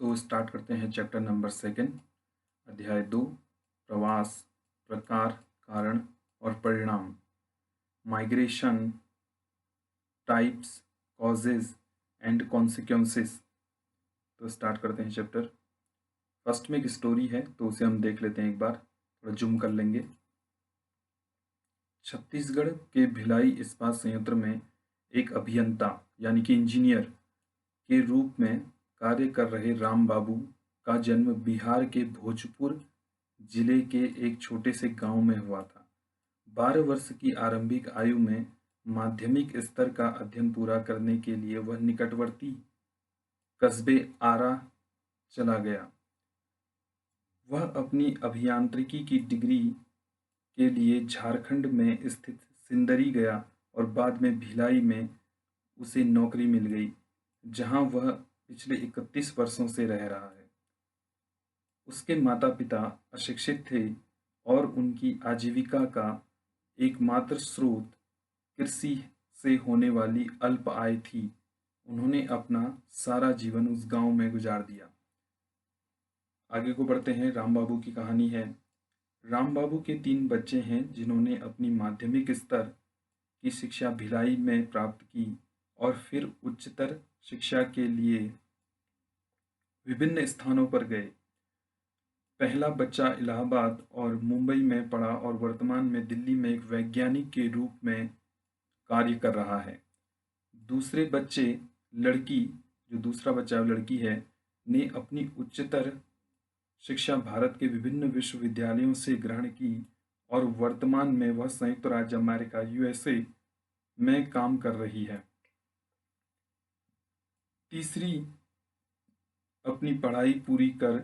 तो स्टार्ट करते हैं चैप्टर नंबर 2 अध्याय 2 प्रवास प्रकार कारण और परिणाम migration types causes and consequences. तो स्टार्ट करते हैं चैप्टर। फर्स्ट में एक स्टोरी है तो उसे हम देख लेते हैं, एक बार थोड़ा जूम कर लेंगे। छत्तीसगढ़ के भिलाई इस्पात संयंत्र में एक अभियंता यानी कि इंजीनियर के रूप में कार्य कर रहे राम बाबू का जन्म बिहार के भोजपुर जिले के एक छोटे से गांव में हुआ था। 12 वर्ष की आरंभिक आयु में माध्यमिक स्तर का अध्ययन पूरा करने के लिए वह निकटवर्ती कस्बे आरा चला गया। वह अपनी अभियांत्रिकी की डिग्री के लिए झारखंड में स्थित सिंदरी गया और बाद में भिलाई में उसे नौकरी मिल गई, जहां वह पिछले 31 वर्षों से रह रहा है। उसके माता-पिता अशिक्षित थे और उनकी आजीविका का एकमात्र स्रोत कृषि से होने वाली अल्प आय थी। उन्होंने अपना सारा जीवन उस गांव में गुजार दिया। आगे को बढ़ते हैं। राम बाबू की कहानी है। राम बाबू के 3 बच्चे हैं जिन्होंने अपनी माध्यमिक स्तर की शिक्षा भिलाई में प्राप्त की और फिर उच्चतर शिक्षा के लिए विभिन्न स्थानों पर गए। पहला बच्चा इलाहाबाद और मुंबई में पढ़ा और वर्तमान में दिल्ली में एक वैज्ञानिक के रूप में कार्य कर रहा है। दूसरे बच्चे लड़की जो दूसरा बच्चा लड़की है ने अपनी उच्चतर शिक्षा भारत के विभिन्न विश्वविद्यालयों से ग्रहण की और वर्तमान में वह संयुक्त राज्य अमेरिका यूएसए में काम कर रही है। तीसरी अपनी पढ़ाई पूरी कर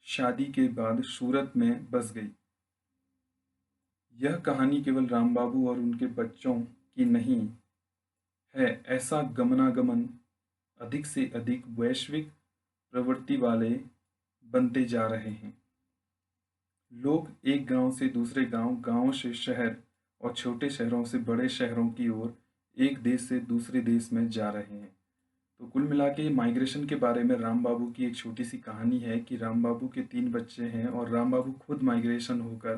शादी के बाद सूरत में बस गई। यह कहानी केवल राम बाबू और उनके बच्चों की नहीं है। ऐसा गमनागमन अधिक से अधिक वैश्विक प्रवृत्ति वाले बनते जा रहे हैं। लोग एक गांव से दूसरे गांव, गांव से शहर और छोटे शहरों से बड़े शहरों की ओर, एक देश से दूसरे देश में जा रहे हैं। तो कुल मिला के माइग्रेशन के बारे में राम बाबू की एक छोटी सी कहानी है कि राम बाबू के 3 बच्चे हैं और राम बाबू खुद माइग्रेशन होकर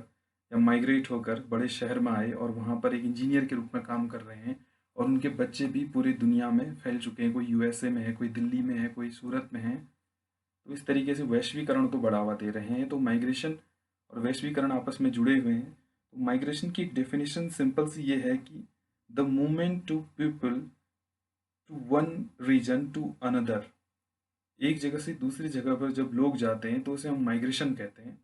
या माइग्रेट होकर बड़े शहर में आए और वहाँ पर एक इंजीनियर के रूप में काम कर रहे हैं। और उनके बच्चे भी पूरी दुनिया में फैल चुके हैं। कोई यूएसए में है, कोई दिल्ली में है, कोई सूरत में है। तो इस तरीके से वैश्वीकरण को बढ़ावा दे रहे हैं। तो माइग्रेशन और वैश्वीकरण आपस में जुड़े हुए हैं। तो माइग्रेशन की एक डेफिनेशन सिंपल सी ये है कि the movement to people to one region to another. एक जगह से दूसरी जगह पर जब लोग जाते हैं तो उसे हम माइग्रेशन कहते हैं।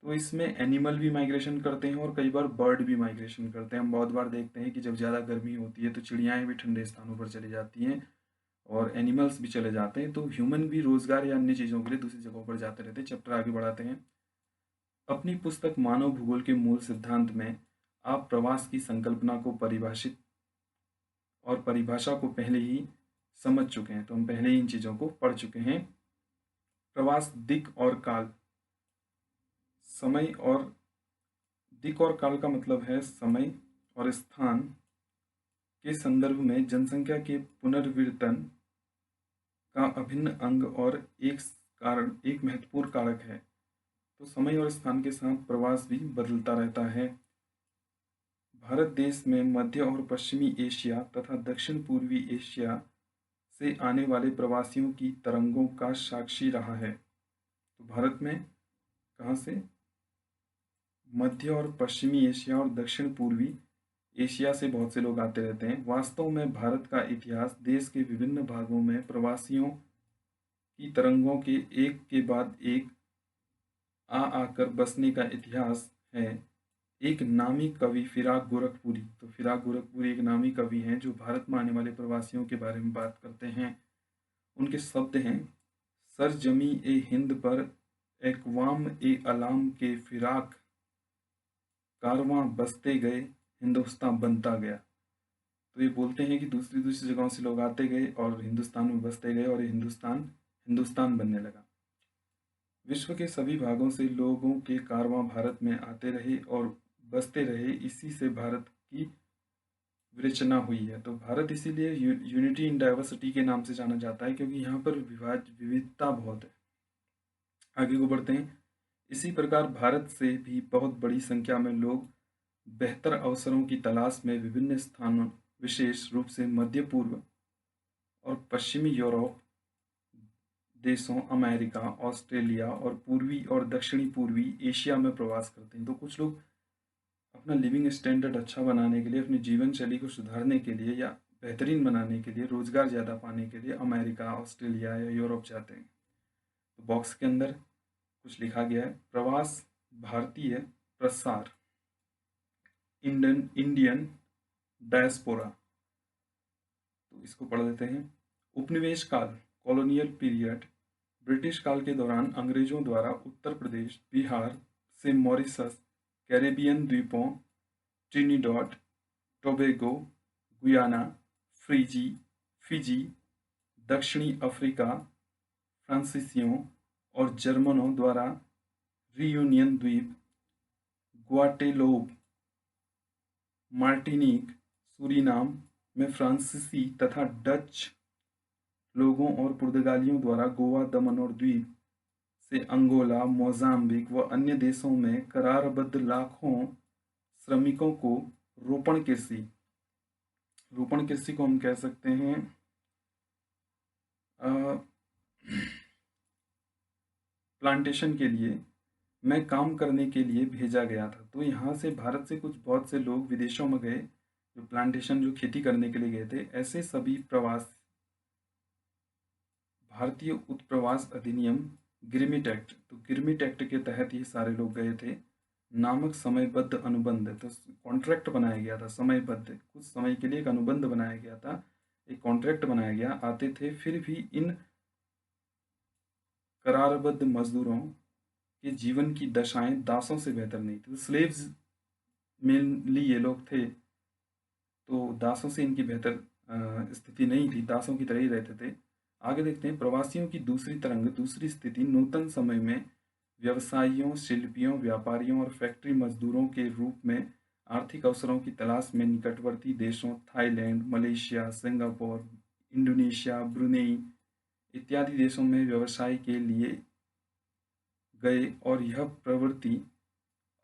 तो इसमें एनिमल भी माइग्रेशन करते हैं और कई बार बर्ड भी माइग्रेशन करते हैं। हम बहुत बार देखते हैं कि जब ज़्यादा गर्मी होती है तो चिड़ियाएँ भी ठंडे स्थानों पर चली जाती हैं और एनिमल्स भी चले जाते हैं। तो ह्यूमन भी रोजगार या अन्य चीज़ों के लिए दूसरी जगहों पर जाते रहते हैं। चैप्टर आगे बढ़ाते हैं। अपनी पुस्तक मानव भूगोल के मूल सिद्धांत में आप प्रवास की संकल्पना को परिभाषित और परिभाषा को पहले ही समझ चुके हैं। तो हम पहले ही इन चीज़ों को पढ़ चुके हैं। प्रवास दिक और काल, समय और दिक और काल का मतलब है समय और स्थान के संदर्भ में जनसंख्या के पुनर्वितरण का अभिन्न अंग और एक महत्वपूर्ण कारक है। तो समय और स्थान के साथ प्रवास भी बदलता रहता है। भारत देश में मध्य और पश्चिमी एशिया तथा दक्षिण पूर्वी एशिया से आने वाले प्रवासियों की तरंगों का साक्षी रहा है। तो भारत में कहाँ से? मध्य और पश्चिमी एशिया और दक्षिण पूर्वी एशिया से बहुत से लोग आते रहते हैं। वास्तव में भारत का इतिहास देश के विभिन्न भागों में प्रवासियों की तरंगों के एक के बाद एक आकर बसने का इतिहास है। एक नामी कवि फिराक गोरखपुरी, तो फिराक गोरखपुरी एक नामी कवि हैं जो भारत में आने वाले प्रवासियों के बारे में बात करते हैं। उनके शब्द हैं, सर जमी ए हिंद पर एक्वाम ए अलाम के फिराक, कारवां बसते गए हिंदुस्तान बनता गया। तो ये बोलते हैं कि दूसरी दूसरी जगहों से लोग आते गए और हिंदुस्तान में बसते गए और ये हिंदुस्तान बनने लगा। विश्व के सभी भागों से लोगों के कारवां भारत में आते रहे और बसते रहे। इसी से भारत की विरचना हुई है। तो भारत इसीलिए यूनिटी इन डाइवर्सिटी के नाम से जाना जाता है, क्योंकि यहाँ पर विविधता बहुत है। आगे को बढ़ते हैं। इसी प्रकार भारत से भी बहुत बड़ी संख्या में लोग बेहतर अवसरों की तलाश में विभिन्न स्थानों, विशेष रूप से मध्य पूर्व और पश्चिमी यूरोप देशों, अमेरिका, ऑस्ट्रेलिया और पूर्वी और दक्षिणी पूर्वी एशिया में प्रवास करते हैं। तो कुछ लोग अपना लिविंग स्टैंडर्ड अच्छा बनाने के लिए, अपनी जीवन शैली को सुधारने के लिए या बेहतरीन बनाने के लिए, रोजगार ज़्यादा पाने के लिए अमेरिका, ऑस्ट्रेलिया या यूरोप जाते हैं। तो बॉक्स के अंदर कुछ लिखा गया है। प्रवास, भारतीय प्रसार, इंडियन डायस्पोरा। तो इसको पढ़ लेते हैं। उपनिवेश काल, कॉलोनियल पीरियड। ब्रिटिश काल के दौरान अंग्रेजों द्वारा उत्तर प्रदेश, बिहार से मॉरिशस, कैरेबियन द्वीपों, ट्रिनिडाड, टोबैगो, गुयाना, फिजी, दक्षिणी अफ्रीका, फ्रांसीसियों और जर्मनों द्वारा रियूनियन द्वीप, ग्वाटेलोप, मार्टिनिक, सूरीनाम में फ्रांसीसी तथा डच लोगों और पुर्तगालियों द्वारा गोवा, दमन और द्वीप से अंगोला, मोजाम्बिक व अन्य देशों में करारबद्ध लाखों श्रमिकों को रोपण कृषि को हम कह सकते हैं प्लांटेशन के लिए मैं काम करने के लिए भेजा गया था। तो यहाँ से भारत से बहुत से लोग विदेशों में गए, जो प्लांटेशन, जो खेती करने के लिए गए थे। ऐसे सभी प्रवास भारतीय उत्प्रवास अधिनियम गिरमिट एक्ट, तो गिरमिट एक्ट के तहत ये सारे लोग गए थे, नामक समयबद्ध अनुबंध। तो कॉन्ट्रैक्ट बनाया गया था, समयबद्ध, कुछ समय के लिए एक अनुबंध बनाया गया था, एक कॉन्ट्रैक्ट बनाया गया, आते थे। फिर भी इन करारबद्ध मजदूरों के जीवन की दशाएं दासों से बेहतर नहीं थी। तो स्लेव्स मेनली ये लोग थे, तो दासों से इनकी बेहतर स्थिति नहीं थी, दासों की तरह ही रहते थे। आगे देखते हैं। प्रवासियों की दूसरी तरंग, दूसरी स्थिति नूतन समय में व्यवसायियों, शिल्पियों, व्यापारियों और फैक्ट्री मजदूरों के रूप में आर्थिक अवसरों की तलाश में निकटवर्ती देशों Thailand, Malaysia, Singapore, Indonesia, Brunei इत्यादि देशों में व्यवसाय के लिए गए और यह प्रवृत्ति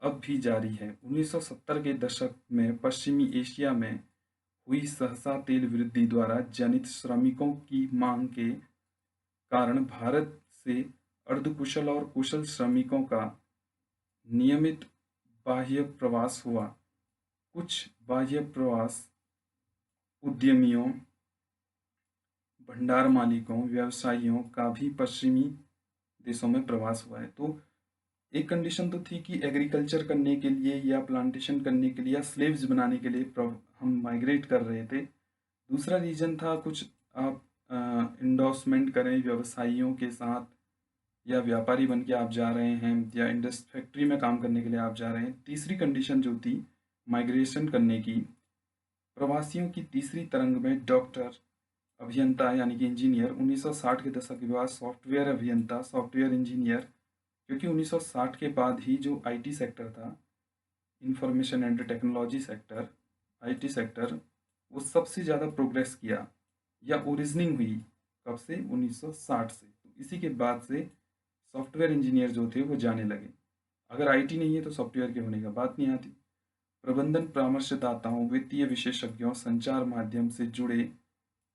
अब भी जारी है। 1970 के दशक में पश्चिमी एशिया में हुई सहसा तेल वृद्धि द्वारा जनित श्रमिकों की मांग के कारण भारत से अर्धकुशल और कुशल श्रमिकों का नियमित बाह्य प्रवास हुआ। कुछ बाह्य प्रवास उद्यमियों, भंडार मालिकों, व्यवसायियों का भी पश्चिमी देशों में प्रवास हुआ है। तो एक कंडीशन तो थी कि एग्रीकल्चर करने के लिए या प्लांटेशन करने के लिए या स्लेव्स बनाने के लिए हम माइग्रेट कर रहे थे। दूसरा रीजन था कुछ आप इंडोर्समेंट करें व्यवसायियों के साथ, या व्यापारी बन के आप जा रहे हैं, या फैक्ट्री में काम करने के लिए आप जा रहे हैं। तीसरी कंडीशन जो थी माइग्रेशन करने की, प्रवासियों की तीसरी तरंग में डॉक्टर, अभियंता यानी कि इंजीनियर, 1960 के दशक के बाद सॉफ्टवेयर अभियंता, सॉफ्टवेयर इंजीनियर, क्योंकि 1960 के बाद ही जो आईटी सेक्टर था, information and technology sector, IT sector, वो सबसे ज़्यादा प्रोग्रेस किया या ओरिजिनिंग हुई। कब से? 1960 से। तो इसी के बाद से सॉफ्टवेयर इंजीनियर जो थे वो जाने लगे। अगर आईटी नहीं है तो सॉफ्टवेयर के होने का बात नहीं आती। प्रबंधन परामर्शदाताओं, वित्तीय विशेषज्ञों, संचार माध्यम से जुड़े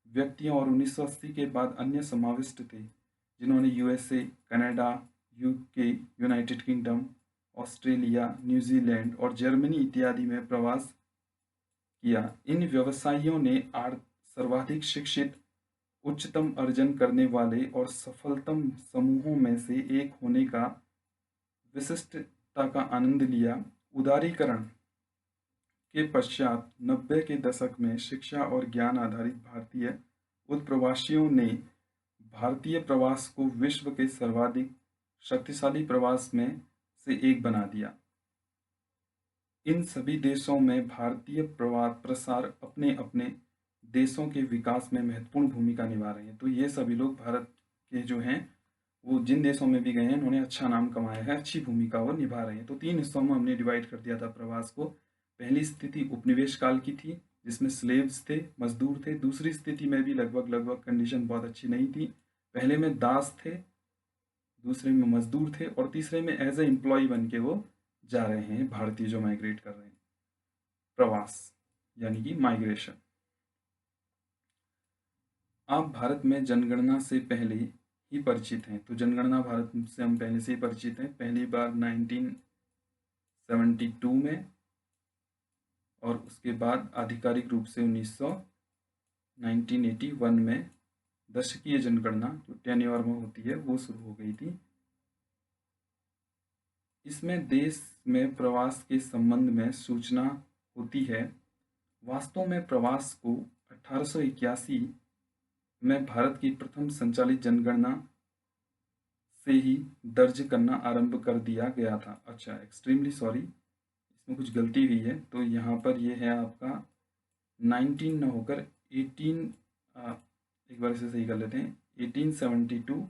व्यक्तियों और 1980 के बाद अन्य समाविष्ट थे, जिन्होंने USA, Canada, UK, United kingdom, Australia, New Zealand और जर्मनी इत्यादि में प्रवास किया। इन व्यवसायियों ने सर्वाधिक शिक्षित, उच्चतम अर्जन करने वाले और सफलतम समूहों में से एक होने का विशिष्टता का आनंद लिया। उदारीकरण के पश्चात 90 के दशक में शिक्षा और ज्ञान आधारित भारतीय उत्प्रवासियों ने भारतीय प्रवास को विश्व के सर्वाधिक शक्तिशाली प्रवास में से एक बना दिया। इन सभी देशों में भारतीय प्रसार अपने अपने देशों के विकास में महत्वपूर्ण भूमिका निभा रहे हैं। तो ये सभी लोग भारत के जो हैं वो जिन देशों में भी गए हैं उन्होंने अच्छा नाम कमाया है, अच्छी भूमिका वो निभा रहे हैं। तो 3 हिस्सों में हमने डिवाइड कर दिया था प्रवास को। पहली स्थिति उपनिवेश काल की थी, जिसमें स्लेव्स थे, मजदूर थे। दूसरी स्थिति में भी लगभग कंडीशन बहुत अच्छी नहीं थी। पहले में दास थे, दूसरे में मजदूर थे, और तीसरे में एज ए एम्प्लॉय बन के वो जा रहे हैं, भारतीय जो माइग्रेट कर रहे हैं, प्रवास यानी कि माइग्रेशन। आप भारत में जनगणना से पहले ही परिचित हैं, तो जनगणना भारत से हम पहले से ही परिचित हैं। पहली बार 1972 में, और उसके बाद आधिकारिक रूप से 1981 में दशकीय जनगणना जो टेन्योर में होती है वो शुरू हो गई थी। इसमें देश में प्रवास के संबंध में सूचना होती है। वास्तव में प्रवास को 1881 में भारत की प्रथम संचालित जनगणना से ही दर्ज करना आरंभ कर दिया गया था। अच्छा, एक्सट्रीमली सॉरी, इसमें कुछ गलती हुई है। तो यहाँ पर ये है आपका 19 न होकर 18, एक बार इसे सही कर लेते हैं, 1872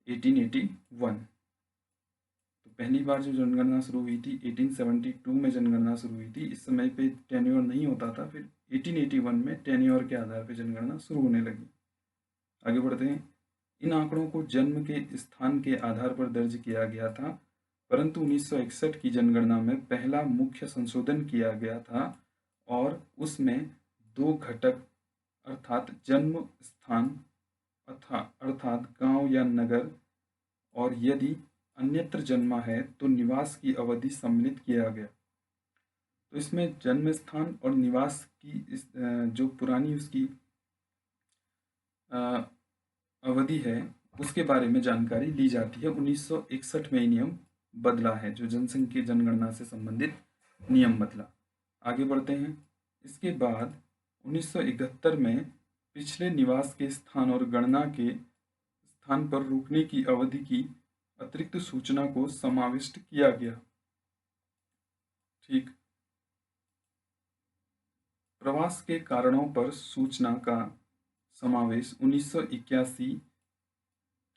1881। तो पहली बार जो जनगणना शुरू हुई थी 1872 में जनगणना शुरू हुई थी। इस समय पे टेन्योर नहीं होता था, फिर 1881 में टेन्योर के आधार पर जनगणना शुरू होने लगी। आगे बढ़ते हैं। इन आंकड़ों को जन्म के स्थान के आधार पर दर्ज किया गया था, परंतु 1961 की जनगणना में पहला मुख्य संशोधन किया गया था और उसमें 2 घटक अर्थात जन्म स्थान अर्थात गांव या नगर, और यदि अन्यत्र जन्मा है तो निवास की अवधि सम्मिलित किया गया। तो इसमें जन्म स्थान और निवास की जो पुरानी उसकी अवधि है उसके बारे में जानकारी ली जाती है। 1961 में नियम बदला है, जो जनसंख्या जनगणना से संबंधित नियम बदला। आगे बढ़ते हैं। इसके बाद 1971 में पिछले निवास के स्थान और गणना के स्थान पर रुकने की अवधि की अतिरिक्त सूचना को समाविष्ट किया गया। ठीक। प्रवास के कारणों पर सूचना का समावेश 1981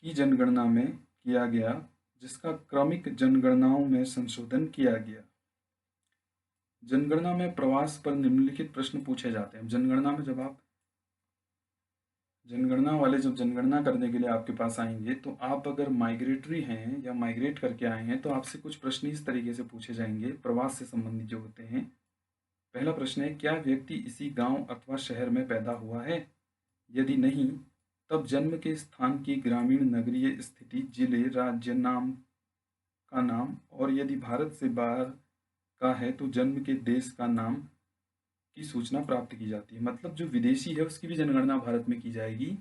की जनगणना में किया गया, जिसका क्रमिक जनगणनाओं में संशोधन किया गया। जनगणना में प्रवास पर निम्नलिखित प्रश्न पूछे जाते हैं। जनगणना में जब आप जनगणना वाले जब जनगणना करने के लिए आपके पास आएंगे, तो आप अगर माइग्रेटरी हैं या माइग्रेट करके आए हैं तो आपसे कुछ प्रश्न इस तरीके से पूछे जाएंगे प्रवास से संबंधित जो होते हैं। पहला प्रश्न है, क्या व्यक्ति इसी गांव अथवा शहर में पैदा हुआ है? यदि नहीं, तब जन्म के स्थान की ग्रामीण नगरीय स्थिति, जिले, राज्य नाम का नाम, और यदि भारत से बाहर का है तो जन्म के देश का नाम की सूचना प्राप्त की जाती है। मतलब जो विदेशी है उसकी भी जनगणना भारत में की जाएगी,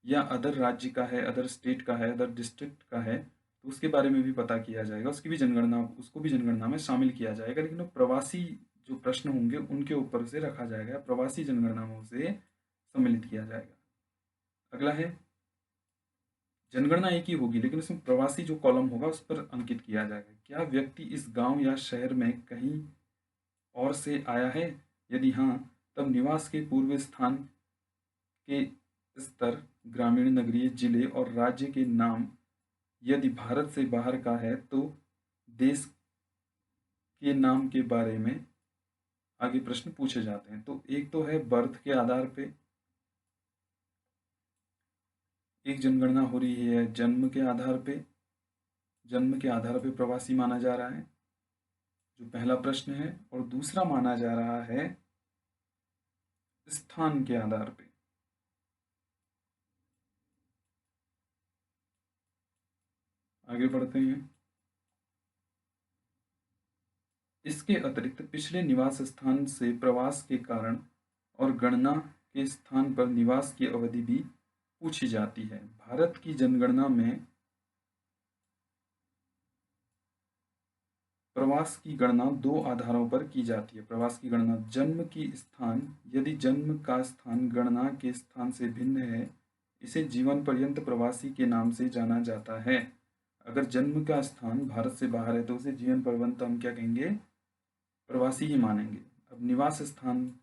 या अदर राज्य का है, अदर स्टेट का है, अदर डिस्ट्रिक्ट का है, तो उसके बारे में भी पता किया जाएगा, उसकी भी जनगणना, उसको भी जनगणना में शामिल किया जाएगा। लेकिन वो प्रवासी जो प्रश्न होंगे उनके ऊपर से रखा जाएगा, प्रवासी जनगणना में उसे सम्मिलित किया जाएगा। अगला है, जनगणना एक ही होगी लेकिन उसमें प्रवासी जो कॉलम होगा उस पर अंकित किया जाएगा। क्या व्यक्ति इस गांव या शहर में कहीं और से आया है? यदि हाँ, तब निवास के पूर्व स्थान के स्तर, ग्रामीण, नगरीय, जिले और राज्य के नाम, यदि भारत से बाहर का है तो देश के नाम के बारे में आगे प्रश्न पूछे जाते हैं। तो एक तो है बर्थ के आधार पे, एक जनगणना हो रही है जन्म के आधार पे, जन्म के आधार पे प्रवासी माना जा रहा है, जो पहला प्रश्न है, और दूसरा माना जा रहा है स्थान के आधार पे। आगे बढ़ते हैं। इसके अतिरिक्त पिछले निवास स्थान से प्रवास के कारण और गणना के स्थान पर निवास की अवधि भी पूछी जाती है। भारत की जनगणना में प्रवास की गणना 2 आधारों पर की जाती है। प्रवास की गणना, जन्म की स्थान, यदि जन्म का स्थान गणना के स्थान से भिन्न है, इसे जीवन पर्यंत प्रवासी के नाम से जाना जाता है। अगर जन्म का स्थान भारत से बाहर है तो उसे जीवन पर्यंत हम क्या कहेंगे? प्रवासी ही मानेंगे। अब निवास स्थान,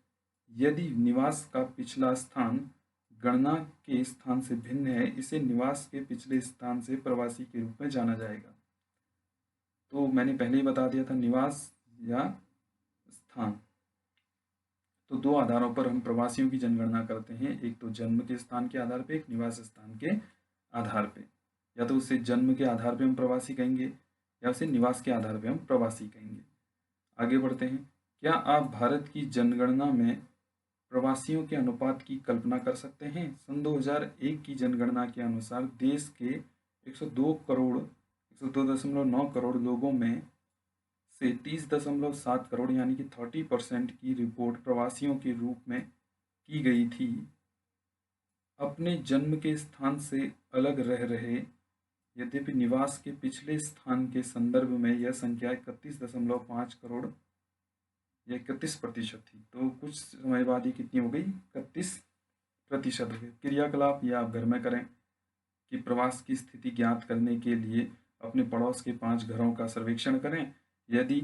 यदि निवास का पिछला स्थान गणना के स्थान से भिन्न है, इसे निवास के पिछले स्थान से प्रवासी के रूप में जाना जाएगा। तो मैंने पहले ही बता दिया था, निवास या स्थान। तो दो आधारों पर हम प्रवासियों की जनगणना करते हैं, एक तो जन्म के स्थान के आधार पे, एक निवास स्थान के आधार पे। या तो उसे जन्म के आधार पे हम प्रवासी कहेंगे या उसे निवास के आधार पे हम प्रवासी कहेंगे। आगे बढ़ते हैं। क्या आप भारत की जनगणना में प्रवासियों के अनुपात की कल्पना कर सकते हैं? सन 2001 की जनगणना के अनुसार देश के 102.9 करोड़ लोगों में से 30.7 करोड़ यानी कि 30% की रिपोर्ट प्रवासियों के रूप में की गई थी। अपने जन्म के स्थान से अलग रह रहे, यद्यपि निवास के पिछले स्थान के संदर्भ में यह संख्या 31.5 करोड़ या 31% थी। तो कुछ समय बाद ये कितनी हो गई? 31% हो गई। क्रियाकलाप ये आप घर में करें कि प्रवास की स्थिति ज्ञात करने के लिए अपने पड़ोस के 5 घरों का सर्वेक्षण करें। यदि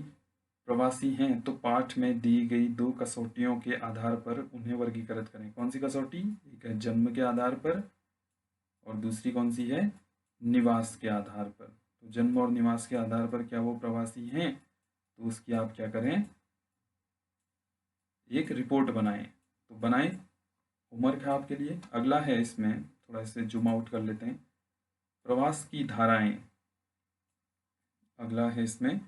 प्रवासी हैं तो पाठ में दी गई 2 कसौटियों के आधार पर उन्हें वर्गीकृत करें। कौन सी कसौटी? एक है जन्म के आधार पर और दूसरी कौन सी है? निवास के आधार पर। तो जन्म और निवास के आधार पर क्या वो प्रवासी हैं? तो उसकी आप क्या करें? एक रिपोर्ट बनाएं। तो बनाएं, होमवर्क है आपके लिए। अगला है, इसमें थोड़ा इसे जूम आउट कर लेते हैं, प्रवास की धाराएं। अगला है इसमें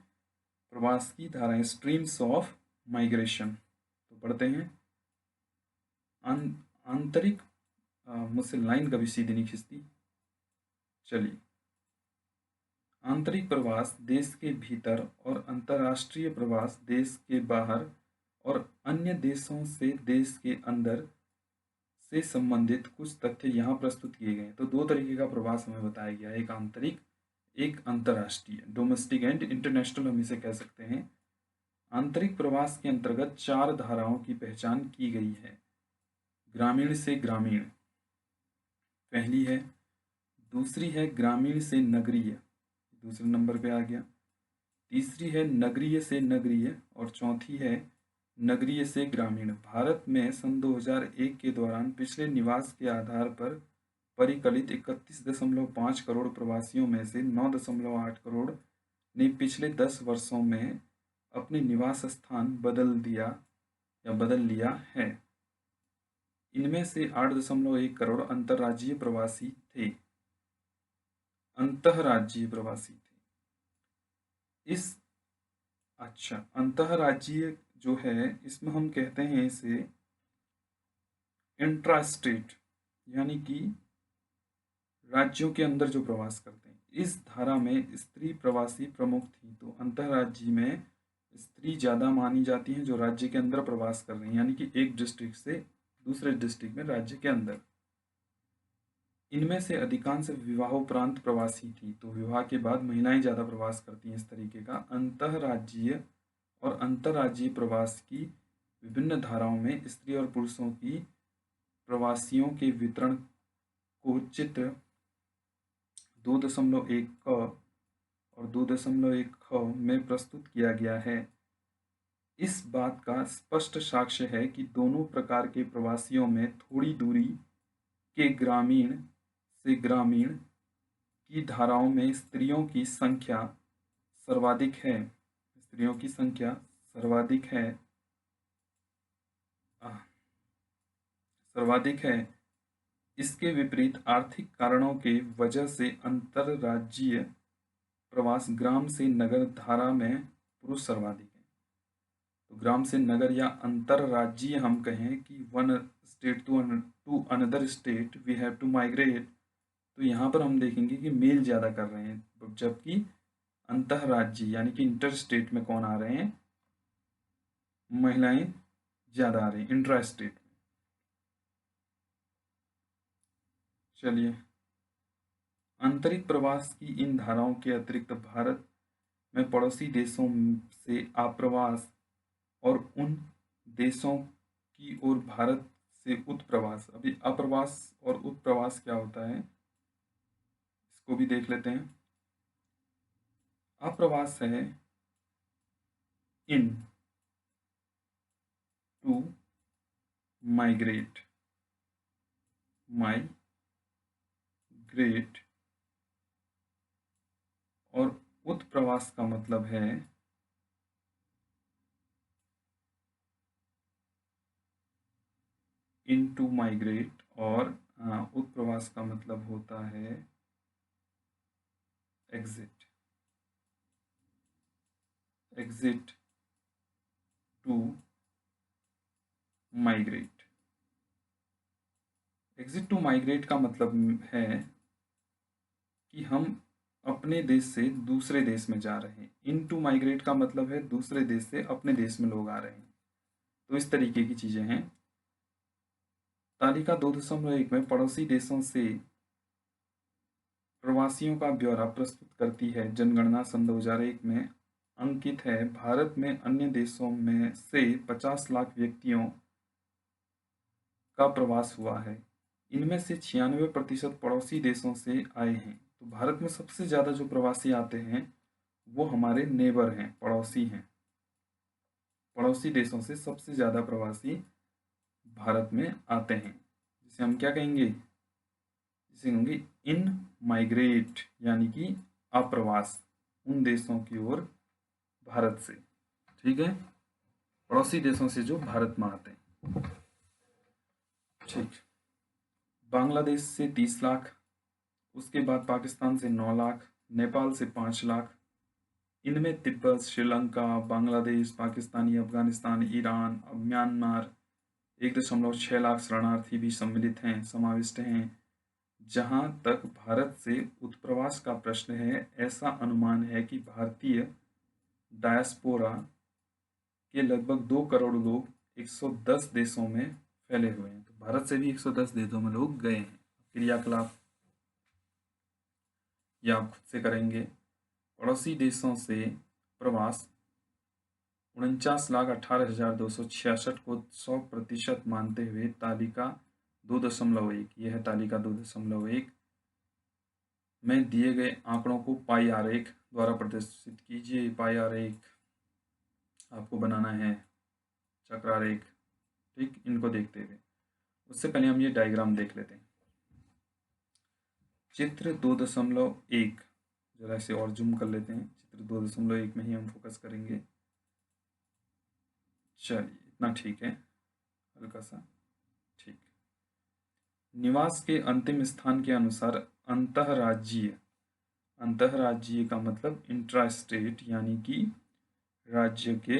प्रवास की धाराएं, स्ट्रीम्स ऑफ माइग्रेशन। तो पढ़ते हैं। आंतरिक, मुझसे लाइन कभी सीधी नहीं खिंचती। चलिए, आंतरिक प्रवास देश के भीतर और अंतर्राष्ट्रीय प्रवास देश के बाहर और अन्य देशों से देश के अंदर से संबंधित कुछ तथ्य यहाँ प्रस्तुत किए गए। तो 2 तरीके का प्रवास हमें बताया गया है, एक आंतरिक, एक अंतर्राष्ट्रीय, डोमेस्टिक एंड इंटरनेशनल हम इसे कह सकते हैं। आंतरिक प्रवास के अंतर्गत 4 धाराओं की पहचान की गई है। ग्रामीण से ग्रामीण पहली है, दूसरी है ग्रामीण से नगरीय, दूसरे नंबर पे आ गया, तीसरी है नगरीय से नगरीय और चौथी है नगरीय से ग्रामीण। भारत में सन 2001 के दौरान पिछले निवास के आधार पर परिकलित 31.5 करोड़ प्रवासियों में से 9.8 करोड़ ने पिछले 10 वर्षों में अपने निवास स्थान बदल लिया है। इनमें से 8.1 करोड़ अंतर्राज्यीय प्रवासी थे। अंतर्राज्यीय प्रवासी थे। अंतर्राज्यीय जो है, इसमें हम कहते हैं इसे इंट्रा स्टेट, यानी कि राज्यों के अंदर जो प्रवास करते हैं। इस धारा में स्त्री प्रवासी प्रमुख थी। तो अंतर्राज्यीय में स्त्री ज़्यादा मानी जाती हैं जो राज्य के अंदर प्रवास कर रही हैं, यानी कि एक डिस्ट्रिक्ट से दूसरे डिस्ट्रिक्ट में राज्य के अंदर। इनमें से अधिकांश विवाहोपरांत प्रवासी थी। तो विवाह के बाद महिलाएं ज़्यादा प्रवास करती हैं। इस तरीके का अंतर्राज्यीय और अंतर्राज्यीय प्रवास की विभिन्न धाराओं में स्त्री और पुरुषों की प्रवासियों के वितरण को चित्र 2.1 क और 2.1 ख में प्रस्तुत किया गया है। इस बात का स्पष्ट साक्ष्य है कि दोनों प्रकार के प्रवासियों में थोड़ी दूरी के ग्रामीण से ग्रामीण की धाराओं में स्त्रियों की संख्या सर्वाधिक है। स्त्रियों की संख्या सर्वाधिक है इसके विपरीत आर्थिक कारणों के वजह से अंतर्राज्यीय प्रवास ग्राम से नगर धारा में पुरुष सर्वाधिक है। तो ग्राम से नगर या अंतर्राज्यीय हम कहें कि one state to another state we have to migrate, तो यहाँ पर हम देखेंगे कि मेल ज़्यादा कर रहे हैं, जबकि अंतर्राज्यीय यानी कि इंटर स्टेट में कौन आ रहे हैं? महिलाएं ज़्यादा आ रही हैं इंट्रा स्टेट में। चलिए, आंतरिक प्रवास की इन धाराओं के अतिरिक्त भारत में पड़ोसी देशों से आप्रवास और उन देशों की ओर भारत से उत्प्रवास। अभी अप्रवास और उत्प्रवास क्या होता है इसको भी देख लेते हैं। अप्रवास है इन टू माइग्रेट और उत्प्रवास का मतलब है इन टू माइग्रेट, और उत्प्रवास का मतलब होता है exit, exit to migrate. Exit to migrate का मतलब है कि हम अपने देश से दूसरे देश में जा रहे हैं। इन टू माइग्रेट का मतलब है दूसरे देश से अपने देश में लोग आ रहे हैं। तो इस तरीके की चीज़ें हैं। तालिका 2.1 में पड़ोसी देशों से प्रवासियों का ब्यौरा प्रस्तुत करती है। जनगणना सन 2001 में अंकित है, भारत में अन्य देशों में से 50 लाख व्यक्तियों का प्रवास हुआ है। इनमें से 96% पड़ोसी देशों से आए हैं। तो भारत में सबसे ज़्यादा जो प्रवासी आते हैं वो हमारे नेबर हैं, पड़ोसी हैं। पड़ोसी देशों से सबसे ज़्यादा प्रवासी भारत में आते हैं, जिसे हम क्या कहेंगे, जिसे कहेंगे इन माइग्रेट, यानी कि अप्रवास उन देशों की ओर भारत से। ठीक है, पड़ोसी देशों से जो भारत में आते हैं। ठीक, बांग्लादेश से 30 लाख, उसके बाद पाकिस्तान से 9 लाख, नेपाल से 5 लाख। इनमें तिब्बत, श्रीलंका, बांग्लादेश, पाकिस्तानी, अफगानिस्तान, ईरान, म्यांमार 1.6 लाख शरणार्थी भी सम्मिलित हैं, समाविष्ट हैं। जहां तक भारत से उत्प्रवास का प्रश्न है, ऐसा अनुमान है कि भारतीय डायस्पोरा के लगभग 2 करोड़ लोग 110 देशों में फैले हुए हैं। तो भारत से भी 110 देशों में लोग गए हैं। क्रियाकलाप ये आप खुद से करेंगे। पड़ोसी देशों से प्रवास 49,18,266 को 100% मानते हुए तालिका 2.1, यह है तालिका 2.1 में दिए गए आंकड़ों को पाई आरेख द्वारा प्रदर्शित कीजिए। पाई आरेख आपको बनाना है, चक्र आरेख। ठीक, इनको देखते हुए उससे पहले हम ये डायग्राम देख लेते हैं। चित्र 2.1 जरा इसे और जूम कर लेते हैं। चित्र 2.1 में ही हम फोकस करेंगे। चलिए, इतना ठीक है, हल्का सा ठीक। निवास के अंतिम स्थान के अनुसार अंतर्राज्यीय, अंतर्राज्यीय का मतलब इंट्रा स्टेट, यानी कि राज्य के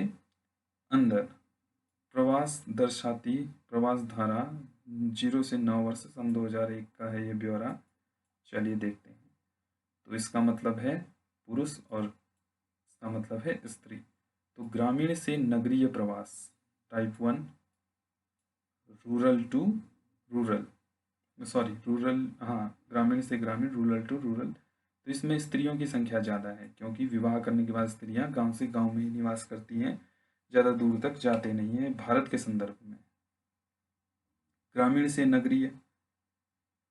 अंदर प्रवास दर्शाती प्रवास धारा 0 से 9 वर्ष सन 2001 का है ये ब्यौरा। चलिए देखते हैं। तो इसका मतलब है पुरुष और इसका मतलब है स्त्री। तो ग्रामीण से नगरीय प्रवास type 1, rural to rural, sorry rural, हाँ, ग्रामीण से ग्रामीण, रूरल टू रूरल। तो इसमें स्त्रियों की संख्या ज़्यादा है, क्योंकि विवाह करने के बाद स्त्रियां गांव से गांव में ही निवास करती हैं, ज़्यादा दूर तक जाते नहीं हैं भारत के संदर्भ में। ग्रामीण से नगरीय,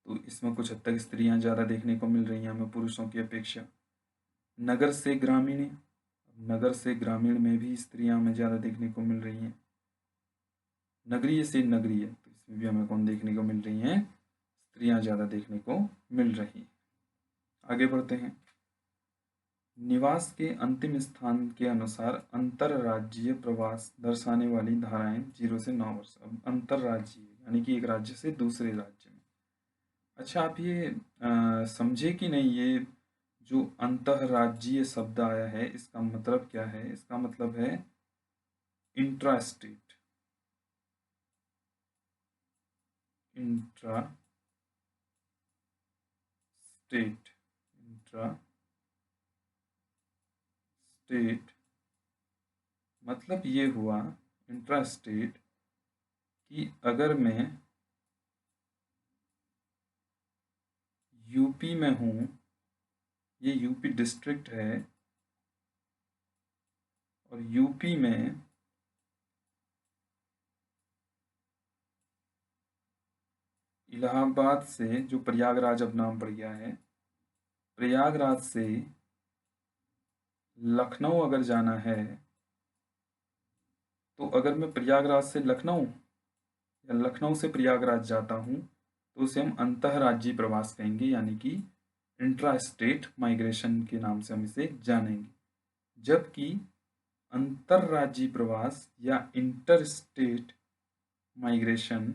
तो इसमें कुछ हद तक स्त्रियां ज़्यादा देखने को मिल रही हैं हमें पुरुषों की अपेक्षा। नगर से ग्रामीण, नगर से ग्रामीण में भी स्त्रियां हमें ज़्यादा देखने को मिल रही हैं। नगरीय से नगरीय, तो इसमें भी हमें कौन देखने को मिल रही हैं, स्त्रियां ज़्यादा देखने को मिल रही हैं। आगे बढ़ते हैं। निवास के अंतिम स्थान के अनुसार अंतरराज्यीय प्रवास दर्शाने वाली धाराएं 0 से 9 वर्ष। अब अंतरराज्यीय यानी कि एक राज्य से दूसरे राज्य में। अच्छा, आप ये समझे कि नहीं, ये जो अंतरराज्यीय शब्द आया है इसका मतलब क्या है? इसका मतलब है intra state, intra state, intra state मतलब ये हुआ इंट्रा स्टेट कि अगर मैं यूपी में हूँ, ये यूपी डिस्ट्रिक्ट है, और यूपी में इलाहाबाद से, जो प्रयागराज अब नाम पड़ गया है, प्रयागराज से लखनऊ अगर जाना है, तो अगर मैं प्रयागराज से लखनऊ या लखनऊ से प्रयागराज जाता हूँ तो उसे हम अंतर्राज्यीय प्रवास कहेंगे, यानी कि इंट्रा स्टेट माइग्रेशन के नाम से हम इसे जानेंगे। जबकि अंतर्राज्यीय प्रवास या inter state migration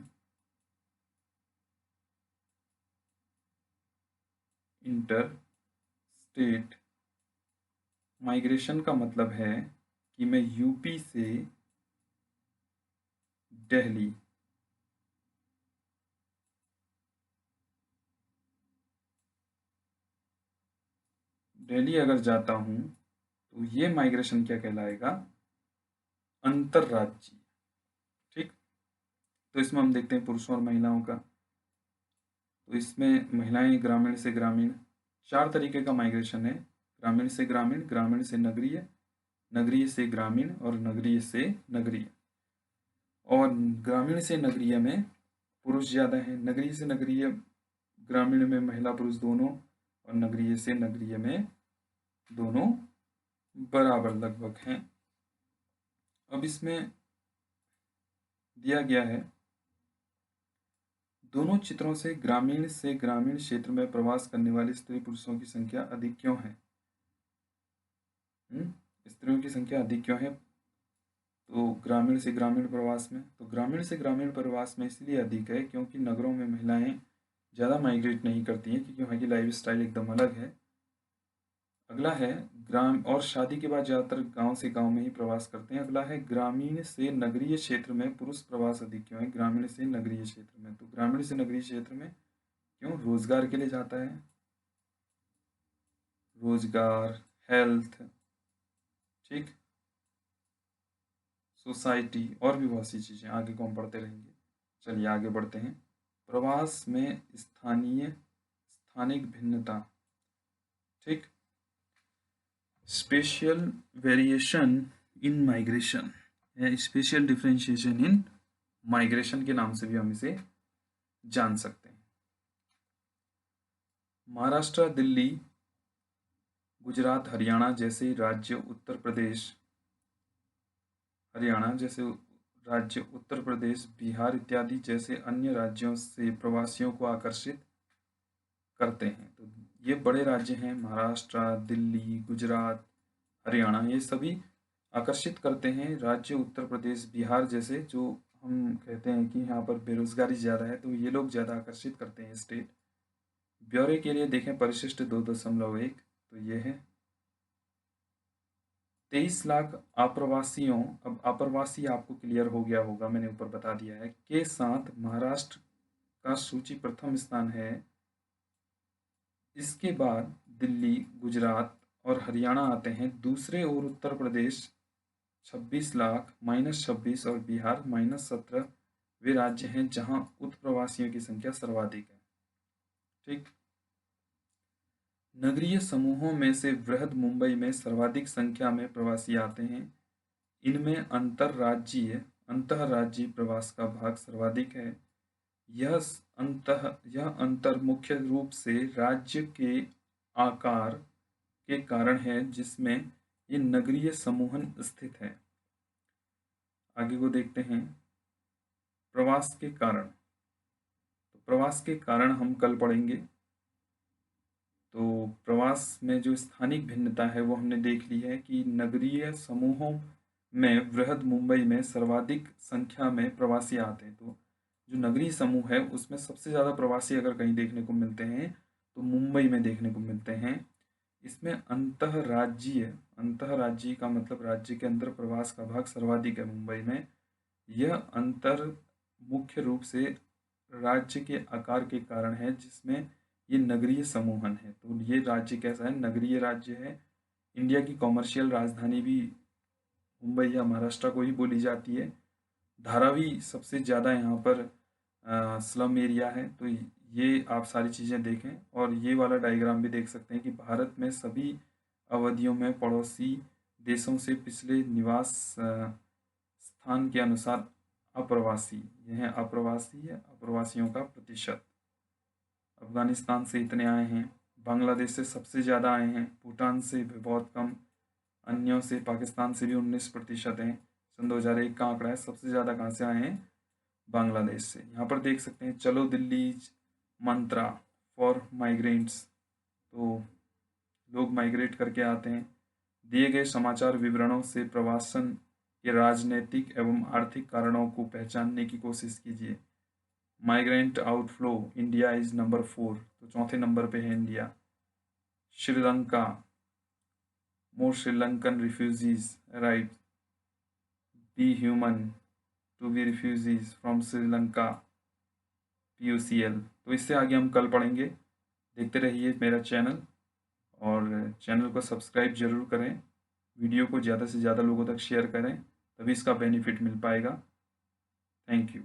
inter state migration का मतलब है कि मैं यूपी से दिल्ली, दिल्ली अगर जाता हूँ तो ये माइग्रेशन क्या कहलाएगा? अंतरराज्यीय। ठीक, तो इसमें हम देखते हैं पुरुषों और महिलाओं का। तो इसमें महिलाएं ग्रामीण से ग्रामीण, 4 तरीके का माइग्रेशन है। ग्रामीण से ग्रामीण, ग्रामीण से नगरीय, नगरीय से ग्रामीण और नगरीय से नगरीय। और ग्रामीण से नगरीय में पुरुष ज़्यादा हैं, नगरीय से नगरीय ग्रामीण में महिला पुरुष दोनों, और नगरीय से नगरीय में दोनों बराबर लगभग हैं। अब इसमें दिया गया है, दोनों चित्रों से ग्रामीण क्षेत्र में प्रवास करने वाले स्त्री पुरुषों की संख्या अधिक क्यों है? स्त्रियों की संख्या अधिक क्यों है? तो ग्रामीण से ग्रामीण प्रवास में, तो ग्रामीण से ग्रामीण प्रवास में इसलिए अधिक है क्योंकि नगरों में महिलाएं ज़्यादा माइग्रेट नहीं करती हैं, क्योंकि वहाँ की लाइफ स्टाइल एकदम अलग है। अगला है ग्राम और शादी के बाद ज़्यादातर गांव से गांव में ही प्रवास करते हैं। अगला है ग्रामीण से नगरीय क्षेत्र में पुरुष प्रवास अधिक क्यों है? ग्रामीण से नगरीय क्षेत्र में, तो ग्रामीण से नगरीय क्षेत्र में क्यों? रोजगार के लिए जाता है, रोजगार, हेल्थ, ठीक, सोसाइटी और भी बहुत सी चीज़ें, आगे को हम पढ़ते रहेंगे। चलिए आगे बढ़ते हैं। प्रवास में स्थानिक भिन्नता, ठीक, स्पेशल वेरिएशन इन माइग्रेशन या स्पेशल डिफरेंशिएशन इन माइग्रेशन के नाम से भी हम इसे जान सकते हैं। महाराष्ट्र, दिल्ली, गुजरात, हरियाणा जैसे राज्य, उत्तर प्रदेश, हरियाणा जैसे राज्य, उत्तर प्रदेश, बिहार इत्यादि जैसे अन्य राज्यों से प्रवासियों को आकर्षित करते हैं। तो ये बड़े राज्य हैं, महाराष्ट्र, दिल्ली, गुजरात, हरियाणा, ये सभी आकर्षित करते हैं राज्य, उत्तर प्रदेश, बिहार जैसे, जो हम कहते हैं कि यहाँ पर बेरोजगारी ज़्यादा है, तो ये लोग ज़्यादा आकर्षित करते हैं स्टेट। ब्यौरे के लिए देखें परिशिष्ट 2.1, तो ये है 23 लाख अप्रवासियों, अब अप्रवासी आपको क्लियर हो गया होगा, मैंने ऊपर बता दिया है, के साथ महाराष्ट्र का सूची प्रथम स्थान है। इसके बाद दिल्ली, गुजरात और हरियाणा आते हैं दूसरे, और उत्तर प्रदेश 26 लाख -26 और बिहार -17 वे राज्य हैं जहां उत्प्रवासियों की संख्या सर्वाधिक है। ठीक, नगरीय समूहों में से वृहद मुंबई में सर्वाधिक संख्या में प्रवासी आते हैं। इनमें अंतर्राज्यीय प्रवास का भाग सर्वाधिक है। यह अंतर मुख्य रूप से राज्य के आकार के कारण है जिसमें ये नगरीय समूहन स्थित है। आगे को देखते हैं, प्रवास के कारण। तो प्रवास के कारण हम कल पढ़ेंगे। तो प्रवास में जो स्थानिक भिन्नता है वो हमने देख ली है कि नगरीय समूहों में वृहद मुंबई में सर्वाधिक संख्या में प्रवासी आते हैं। तो जो नगरीय समूह है उसमें सबसे ज़्यादा प्रवासी अगर कहीं देखने को मिलते हैं तो मुंबई में देखने को मिलते हैं। इसमें अंतर्राज्यीय का मतलब राज्य के अंदर प्रवास का भाग सर्वाधिक है मुंबई में। यह अंतर मुख्य रूप से राज्य के आकार के कारण है जिसमें ये नगरीय समूहन है। तो ये राज्य कैसा है? नगरीय राज्य है। इंडिया की कॉमर्शियल राजधानी भी मुंबई या महाराष्ट्र को ही बोली जाती है। धारावी सबसे ज़्यादा यहाँ पर स्लम एरिया है। तो ये आप सारी चीज़ें देखें, और ये वाला डायग्राम भी देख सकते हैं कि भारत में सभी अवधियों में पड़ोसी देशों से पिछले निवास स्थान के अनुसार अप्रवासी, यह है अप्रवासी है, अप्रवासियों का प्रतिशत। अफगानिस्तान से इतने आए हैं, बांग्लादेश से सबसे ज़्यादा आए हैं, भूटान से भी बहुत कम, अन्यों से पाकिस्तान से भी 19% हैं। सन 2001 का आंकड़ा है। सबसे ज़्यादा कहाँ से आए हैं? बांग्लादेश से। यहाँ पर देख सकते हैं चलो दिल्ली मंत्रा फॉर माइग्रेंट्स, तो लोग माइग्रेट करके आते हैं। दिए गए समाचार विवरणों से प्रवासन के राजनीतिक एवं आर्थिक कारणों को पहचानने की कोशिश कीजिए। Migrant outflow India is number 4, तो चौथे नंबर पे है India. Sri Lanka, more Sri Lankan refugees arrived. Be human to be refugees from Sri Lanka. PUCL। तो इससे आगे हम कल पढ़ेंगे। देखते रहिए मेरा चैनल और चैनल को सब्सक्राइब जरूर करें। वीडियो को ज़्यादा से ज़्यादा लोगों तक शेयर करें, तभी इसका बेनिफिट मिल पाएगा। Thank you.